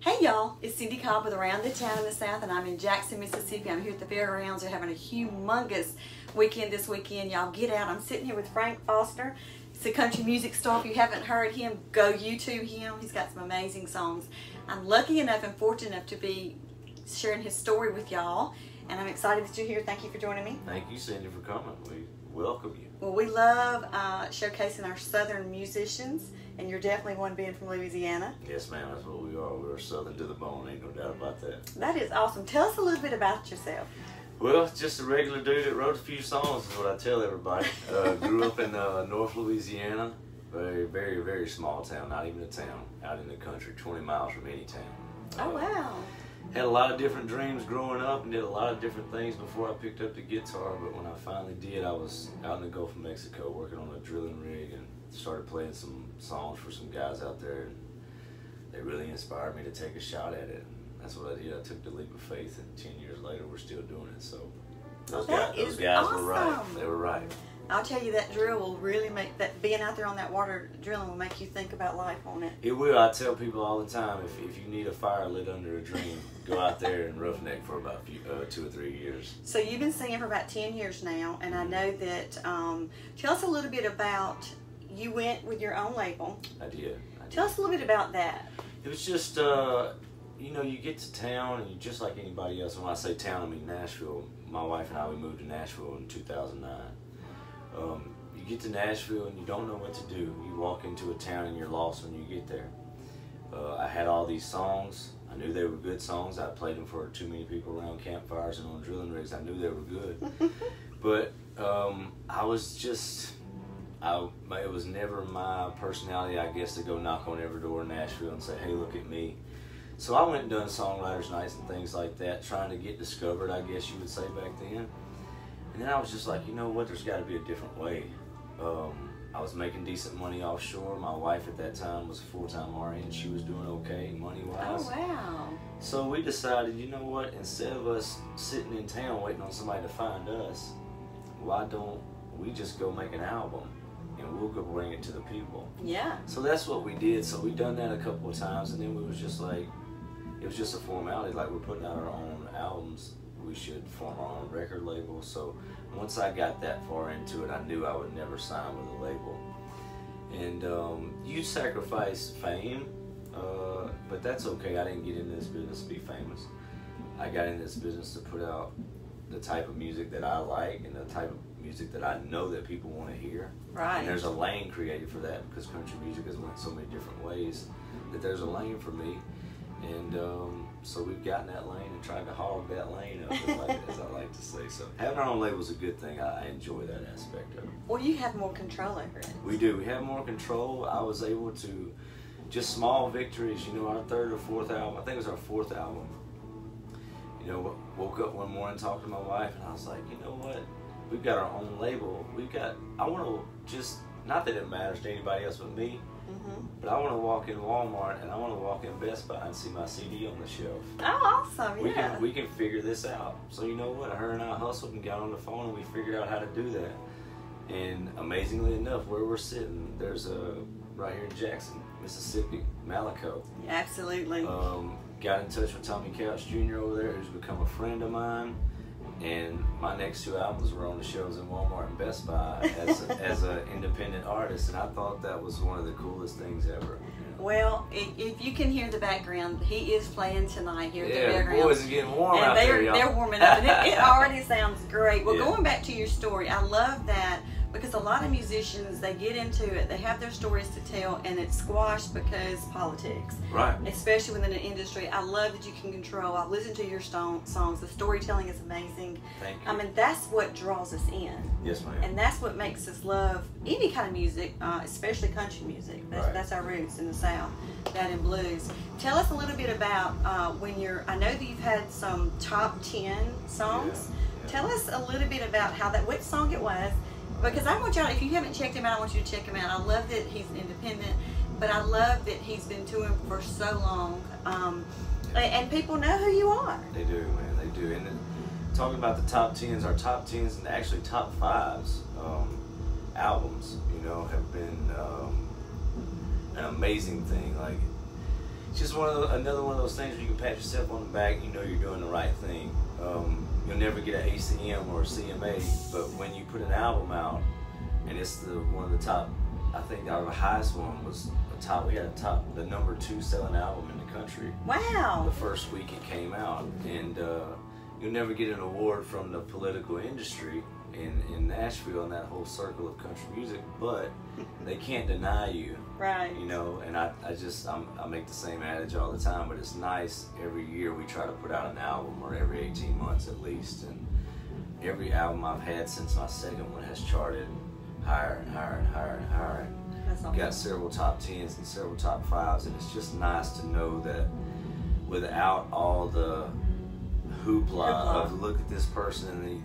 Hey y'all, it's Cindy Cobb with Around the Town in the South, and I'm in Jackson, Mississippi. I'm here at the fairgrounds. They're having a humongous weekend this weekend. Y'all get out. I'm sitting here with Frank Foster. He's a country music star. If you haven't heard him, go YouTube him. He's got some amazing songs. I'm lucky enough and fortunate enough to be sharing his story with y'all, and I'm excited that you're here. Thank you for joining me. Thank you, Cindy, for coming. We welcome you. Well, we love showcasing our southern musicians, and you're definitely one being from Louisiana. Yes, ma'am, that's what we are. We're southern to the bone, ain't no doubt about that. That is awesome. Tell us a little bit about yourself. Well, just a regular dude that wrote a few songs is what I tell everybody. Grew up in North Louisiana, very, very, very small town, not even a town, out in the country, 20 miles from any town. Oh, wow. Had a lot of different dreams growing up and did a lot of different things before I picked up the guitar, but when I finally did, I was out in the Gulf of Mexico working on a drilling rig and started playing some songs for some guys out there, and they really inspired me to take a shot at it. And that's what I did. I took the leap of faith, and 10 years later, we're still doing it. So those guys were right. They were right. I'll tell you, that drill will really make that, being out there on that water drilling will make you think about life on it. It will. I tell people all the time, if you need a fire lit under a dream, go out there and roughneck for about 2 or 3 years. So you've been singing for about 10 years now, and I know that, tell us a little bit about, you went with your own label. I did. Tell us a little bit about that. It was just, you know, you get to town and you just like anybody else. And when I say town, I mean Nashville. My wife and I, we moved to Nashville in 2009. You get to Nashville and you don't know what to do. You walk into a town and you're lost when you get there. I had all these songs. I knew they were good songs. I played them for too many people around campfires and on drilling rigs. I knew they were good. But I was just, it was never my personality, I guess, to go knock on every door in Nashville and say, hey, look at me. So I went and done songwriters nights and things like that, trying to get discovered, I guess you would say back then. And then I was just like, you know what, there's got to be a different way. I was making decent money offshore. My wife at that time was a full-time RN. She was doing okay money-wise. Oh, wow. So we decided, you know what, instead of us sitting in town waiting on somebody to find us, why don't we just go make an album and we'll go bring it to the people? Yeah. So that's what we did. So we done that a couple of times, and then we was just like, it was just a formality, like we're putting out our own albums, we should form our own record label. So once I got that far into it, I knew I would never sign with a label. And you sacrifice fame, but that's okay. I didn't get into this business to be famous. I got into this business to put out the type of music that I like and the type of music that I know that people want to hear. Right. And there's a lane created for that, because country music has went so many different ways that there's a lane for me. And so we've gotten that lane and tried to hog that lane up, as I like to say. So having our own label is a good thing. I enjoy that aspect of it. Well, you have more control over it. We do. We have more control. I was able to, just small victories. You know, our third or fourth album, I think it was our fourth album. You know, woke up one morning talking to my wife, and I was like, you know what? We've got our own label. I want to just, not that it matters to anybody else but me, but I want to walk in Walmart and I want to walk in Best Buy and see my CD on the shelf. Oh, awesome, yeah. We can figure this out. So you know what? Her and I hustled and got on the phone and we figured out how to do that. And amazingly enough, where we're sitting, there's right here in Jackson, Mississippi, Malaco. Absolutely. Got in touch with Tommy Couch Jr. over there, who's become a friend of mine. And my next 2 albums were on the shelves in Walmart and Best Buy as an independent artist, and I thought that was one of the coolest things ever. You know? Well, if you can hear the background, he is playing tonight here at the fairgrounds. Yeah, boys, it's getting warm and out there, y'all. They're warming up, and it already sounds great. Well, yeah. Going back to your story, I love that, because a lot of musicians, they get into it, they have their stories to tell, and it's squashed because politics. Right. Especially within an industry. I love that you can control. I've listened to your songs. The storytelling is amazing. Thank you. I mean, that's what draws us in. Yes, ma'am. And that's what makes us love any kind of music, especially country music. That's our roots in the South, that and blues. Tell us a little bit about when I know that you've had some top 10 songs. Yeah. Tell us a little bit about which song it was. Because I want y'all, if you haven't checked him out, I want you to check him out. I love that he's independent, but I love that he's been touring for so long. And people know who you are. They do, man, they do. And talking about the top 10s, our top 10s and actually top 5s albums, you know, have been an amazing thing. Like, it's just another one of those things where you can pat yourself on the back. You know you're doing the right thing. You'll never get an ACM or a CMA, but when you put an album out, and it's one of the top, I think our highest one was we had the number 2 selling album in the country. Wow. The first week it came out, and you'll never get an award from the political industry in Nashville and that whole circle of country music, but they can't deny you. Right. You know, and I make the same adage all the time, but it's nice. Every year we try to put out an album, or every 18 months at least, and every album I've had since my second one has charted higher and higher and higher and higher. That's awesome. Got several top 10s and several top 5s, and it's just nice to know that without all the hoopla of look at this person, and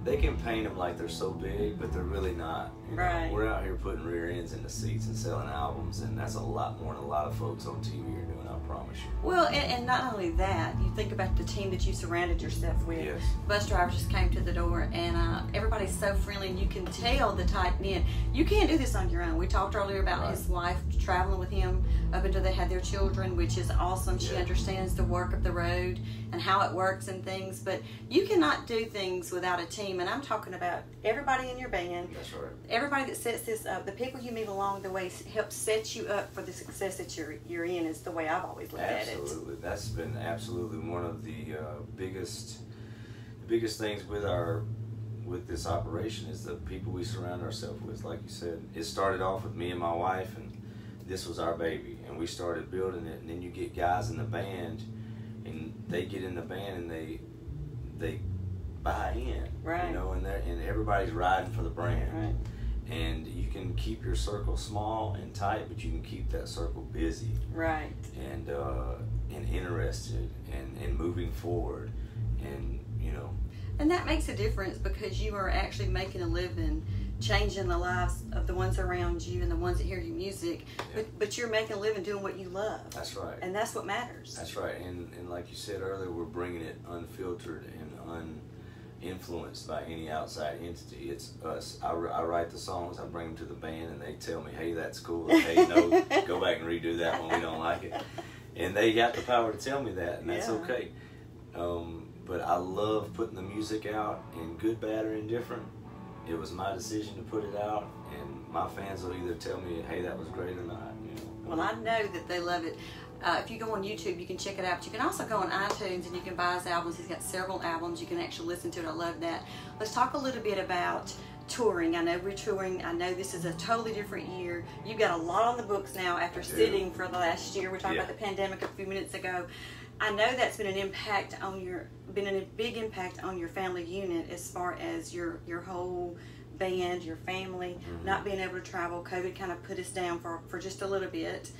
they can paint them like they're so big, but they're really not. You know, right. We're out here putting rear ends in the seats and selling albums, and that's a lot more than a lot of folks on TV are doing, I promise you. Well, and not only that, you think about the team that you surrounded yourself with. Yes. Bus drivers just came to the door, and everybody's so friendly, and you can tell the tight knit. You can't do this on your own. We talked earlier about his wife traveling with him up until they had their children, which is awesome. She understands the work of the road and how it works and things, but you cannot do things without a team, and I'm talking about everybody in your band. That's right. Everybody that sets this up, the people you meet along the way, help set you up for the success that you're in, is the way I've always looked at it. Absolutely. That's been absolutely one of the biggest things with this operation is the people we surround ourselves with. Like you said, it started off with me and my wife, and this was our baby, and we started building it, and then you get guys in the band, and they get in the band, and they buy in, right? You know, and everybody's riding for the brand, right? And you can keep your circle small and tight, but you can keep that circle busy, right? And interested and moving forward, and you know. And that makes a difference because you are actually making a living, changing the lives of the ones around you and the ones that hear your music. Yeah. But you're making a living doing what you love. That's right. And that's what matters. That's right. And like you said earlier, we're bringing it unfiltered and uninfluenced by any outside entity. It's us. I write the songs, I bring them to the band, and they tell me, hey, that's cool. Hey, no, go back and redo that one. We don't like it. And they got the power to tell me that, and that's okay. But I love putting the music out, and good, bad, or indifferent. It was my decision to put it out, and my fans will either tell me, hey, that was great or not. You know? Well, I know that they love it. If you go on YouTube, you can check it out. But you can also go on iTunes, and you can buy his albums. He's got several albums. You can actually listen to it. I love that. Let's talk a little bit about touring. I know we're touring. I know this is a totally different year. You've got a lot on the books now after sitting for the last year. We talked about the pandemic a few minutes ago. I know that's been a big impact on your family unit as far as your whole band, your family, not being able to travel. COVID kind of put us down for just a little bit.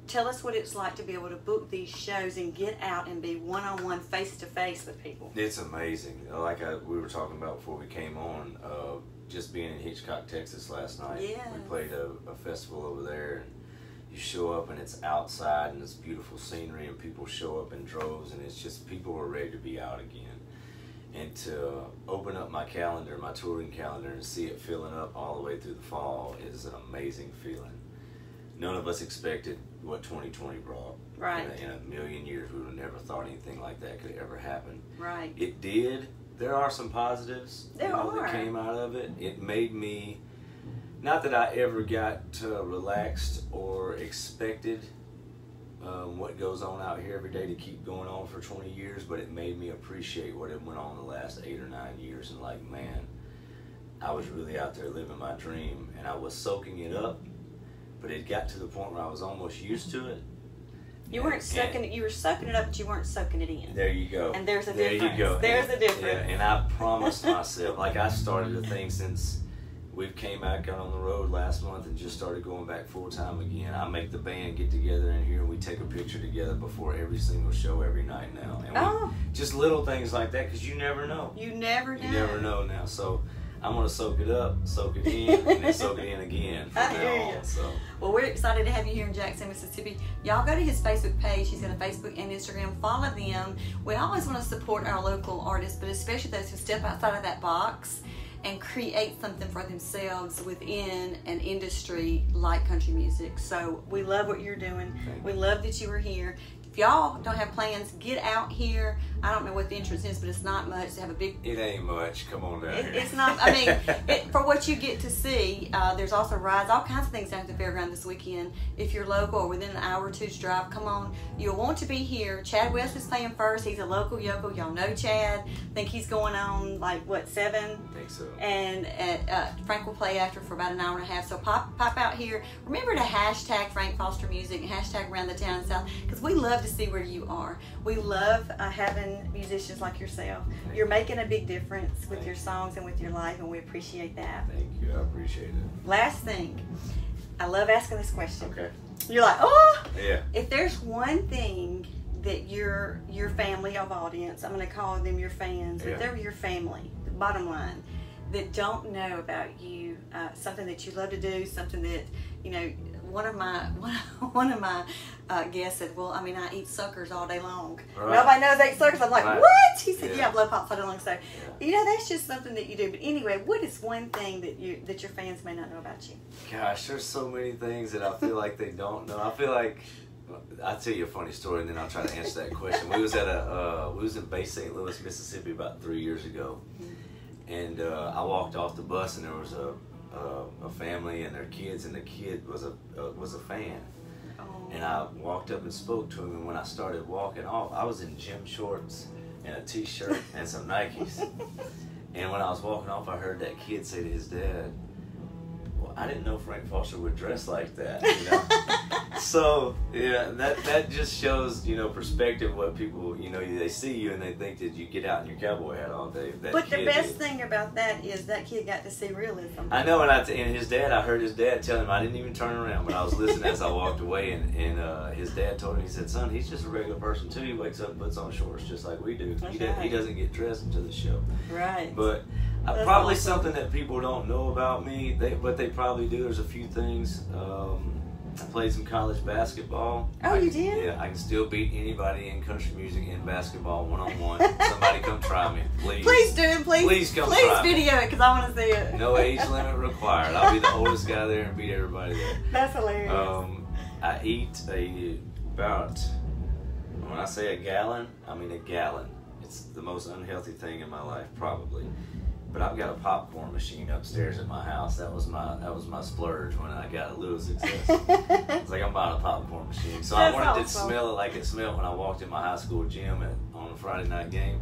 Tell us what it's like to be able to book these shows and get out and be one-on-one, face-to-face with people. It's amazing. Like we were talking about before we came on, just being in Hitchcock, Texas last night. Yes. We played a festival over there, and you show up and it's outside and it's beautiful scenery, and people show up in droves, and it's just people are ready to be out again. And to open up my calendar, my touring calendar, and see it filling up all the way through the fall is an amazing feeling. None of us expected what 2020 brought. Right. In a million years, we would have never thought anything like that could ever happen. Right. It did. There are some positives that came out of it. It made me, not that I ever got relaxed or expected what goes on out here every day to keep going on for 20 years, but it made me appreciate what had went on the last 8 or 9 years, and like, man, I was really out there living my dream, and I was soaking it up, but it got to the point where I was almost used to it. You weren't soaking it. You were soaking it up, but you weren't soaking it in. There you go. And there's a difference. There you go. There's a difference. Yeah, and I promised myself, like I started a thing since we came back out on the road last month and just started going back full time again. I make the band get together in here, and we take a picture together before every single show every night now. And just little things like that, because you never know. You never know. You never know now. So I'm going to soak it up, soak it in, and then soak it in again from now on. So. Well, we're excited to have you here in Jackson, Mississippi. Y'all go to his Facebook page. He's got a Facebook and Instagram. Follow them. We always want to support our local artists, but especially those who step outside of that box and create something for themselves within an industry like country music. So we love what you're doing. We love that you were here. If y'all don't have plans, get out here. I don't know what the entrance is, but it's not much. They have a big... It ain't much. Come on down here. It's not... I mean, for what you get to see, there's also rides, all kinds of things down at the fairground this weekend. If you're local or within an hour or two's drive, come on. You'll want to be here. Chad West is playing first. He's a local yokel. Y'all know Chad. I think he's going on, like, what, 7? I think so. And Frank will play after for about an hour and a half. So pop out here. Remember to hashtag Frank Foster Music and hashtag Around the Town and South, because we love to see where you are. We love having musicians like yourself. You're making a big difference with your songs and with your life, and we appreciate that. Thank you. I appreciate it. Last thing, I love asking this question. Okay. You're like, oh! Yeah. If there's one thing that your family of audience, I'm going to call them your fans, if they're your family, the bottom line, that don't know about you, something that you love to do, something that, you know, one of my guests said, well, I mean, I eat suckers all day long. Right. Nobody knows I eat suckers. I'm like, what? He said, yeah, I blow pops all day long. So, you know, that's just something that you do. But anyway, what is one thing that your fans may not know about you? Gosh, there's so many things that I feel like they don't know. I feel like, I'll tell you a funny story and then I'll try to answer that question. We was in Bay St. Louis, Mississippi about 3 years ago. And I walked off the bus and there was a family and their kids, and the kid was a fan. And I walked up and spoke to him, and when I started walking off, I was in gym shorts and a t-shirt and some Nikes. And when I was walking off, I heard that kid say to his dad, well, I didn't know Frank Foster would dress like that, you know. So yeah, that just shows, you know, perspective. What people, you know, they see you and they think that you get out in your cowboy hat all day. But the best thing about that is that kid got to see realism. I know, and his dad, I heard his dad tell him, I didn't even turn around, but I was listening as I walked away, and his dad told him, he said, son, he's just a regular person too. He wakes up and puts on shorts just like we do. He doesn't get dressed into the show. Right. But probably awesome. Something that people don't know about me, but they probably do. There's a few things. I played some college basketball. Oh, you did? Yeah, I can still beat anybody in country music in basketball one-on-one. Somebody come try me, please. Please do, please. Please come try me. Please video it, because I want to see it. No age limit required. I'll be the oldest guy there and beat everybody there. That's hilarious. I eat about, when I say a gallon, I mean a gallon. It's the most unhealthy thing in my life, probably. But I've got a popcorn machine upstairs at my house. That was my splurge when I got a little success. It's like I'm buying a popcorn machine. So I wanted to smell it like it smelled when I walked in my high school gym on a Friday night game.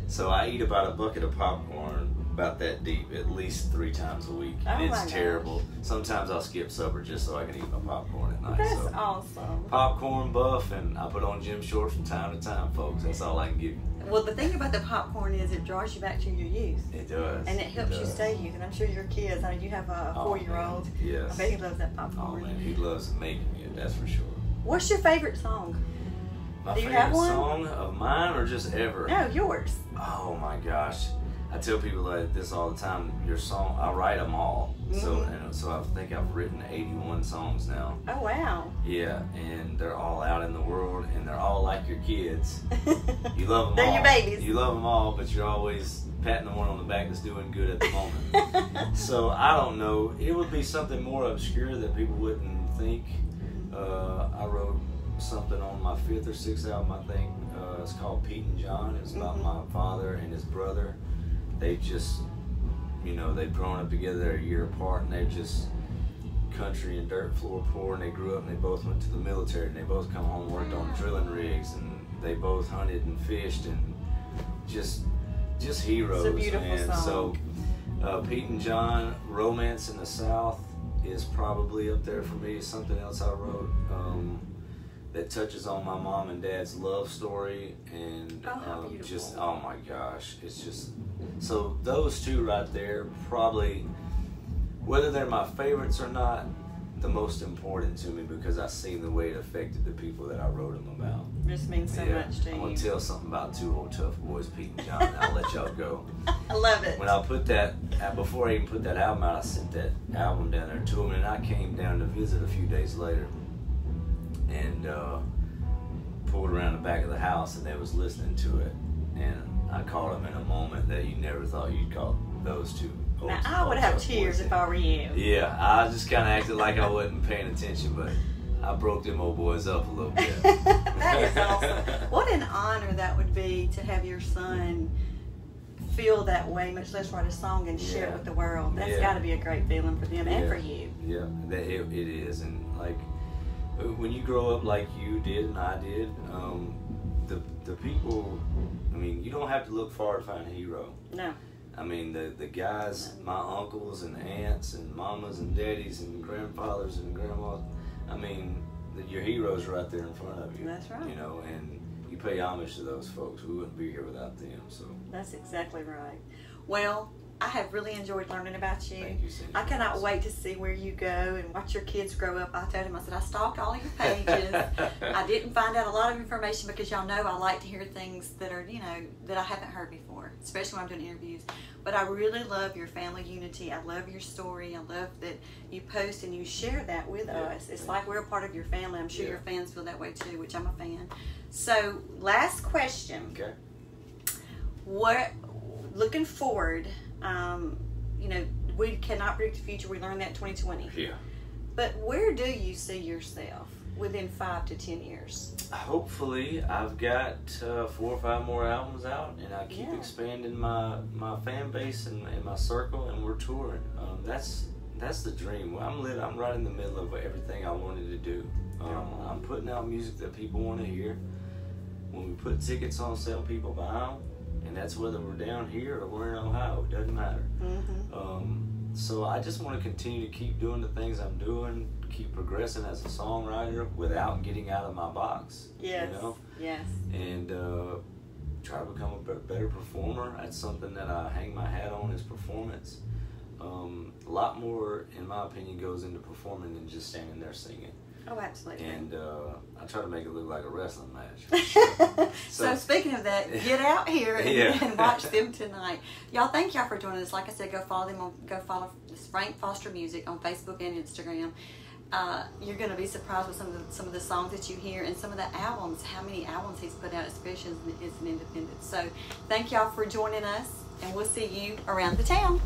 So I eat about a bucket of popcorn about that deep at least 3 times a week. And it's terrible. Sometimes I'll skip supper just so I can eat my popcorn at night. That's awesome. Popcorn buff, and I put on gym shorts from time to time, folks. That's all I can give you. Well, the thing about the popcorn is it draws you back to your youth. It does. And it helps you stay youth. And I'm sure your kids, I mean, you have a 4-year-old. Yes. I bet he loves that popcorn. Oh, man, he loves making it, that's for sure. What's your favorite song? My Do you favorite have one? song of mine or just ever? No, yours. Oh, my gosh. I tell people like this all the time. Your song, I write them all. Mm-hmm. So I think I've written 81 songs now. Oh, wow. Yeah, and they're all out in the world, and they're all like your kids. You love them all. They're your babies. You love them all, but you're always patting the one on the back that's doing good at the moment. So I don't know. It would be something more obscure that people wouldn't think. I wrote something on my 5th or 6th album, I think. It's called Pete and John. It's about my father and his brother. They just, you know, they've grown up together. They're a year apart, and they're just country and dirt floor poor, and they grew up and they both went to the military, and they both come home and worked on drilling rigs, and they both hunted and fished, and just heroes. It's a beautiful song. So Pete and John, Romance in the South is probably up there for me. Something else I wrote that touches on my mom and dad's love story, and just, oh my gosh, it's just, so those two right there, probably, whether they're my favorites or not, the most important to me, because I've seen the way it affected the people that I wrote them about. This means so much to you. I'm going to tell something about 2 old tough boys, Pete and John, and I'll let y'all go. I love it. When I put that, before I even put that album out, I sent that album down there to them, and I came down to visit a few days later, and pulled around the back of the house, and they was listening to it, and I caught them in a moment that you never thought you'd caught those 2 Now, I would have tears if I were you. Yeah, I just kind of acted like I wasn't paying attention, but I broke them old boys up a little bit. That is awesome. What an honor that would be to have your son feel that way, much less write a song and share it with the world. That's got to be a great feeling for them and for you. Yeah, it is. And like when you grow up like you did and I did, the people, I mean, you don't have to look far to find a hero. No. I mean, the guys, my uncles and aunts and mamas and daddies and grandfathers and grandmas, I mean, your heroes are right there in front of you. That's right. You know, and you pay homage to those folks. We wouldn't be here without them. So that's exactly right. Well, I have really enjoyed learning about you. Thank you, Cindy. I cannot wait to see where you go and watch your kids grow up. I told him, I said, I stalked all your pages. I didn't find out a lot of information because y'all know I like to hear things that are, you know, that I haven't heard before, especially when I'm doing interviews. But I really love your family unity. I love your story. I love that you post and you share that with us. It's like we're a part of your family. I'm sure your fans feel that way too, which I'm a fan. So, last question. Okay. What, looking forward, you know, we cannot predict the future. We learned that in 2020. Yeah. But where do you see yourself within 5 to 10 years? Hopefully, I've got 4 or 5 more albums out, and I keep expanding my fan base and my circle, and we're touring. That's the dream. I'm right in the middle of everything I wanted to do. I'm putting out music that people want to hear. When we put tickets on sale, people buy them, and that's whether we're down here or we're in Ohio. It doesn't matter. So I just want to continue to keep doing the things I'm doing, keep progressing as a songwriter without getting out of my box. Yes. You know? Yes. And try to become a better performer. That's something that I hang my hat on, is performance. A lot more, in my opinion, goes into performing than just standing there singing. Oh, absolutely. And I try to make it look like a wrestling match. So speaking of that, get out here and watch them tonight. Y'all, thank y'all for joining us. Like I said, go follow Frank Foster Music on Facebook and Instagram. You're going to be surprised with some of the songs that you hear and some of the albums, how many albums he's put out, especially as an independent. So thank y'all for joining us, and we'll see you around the town.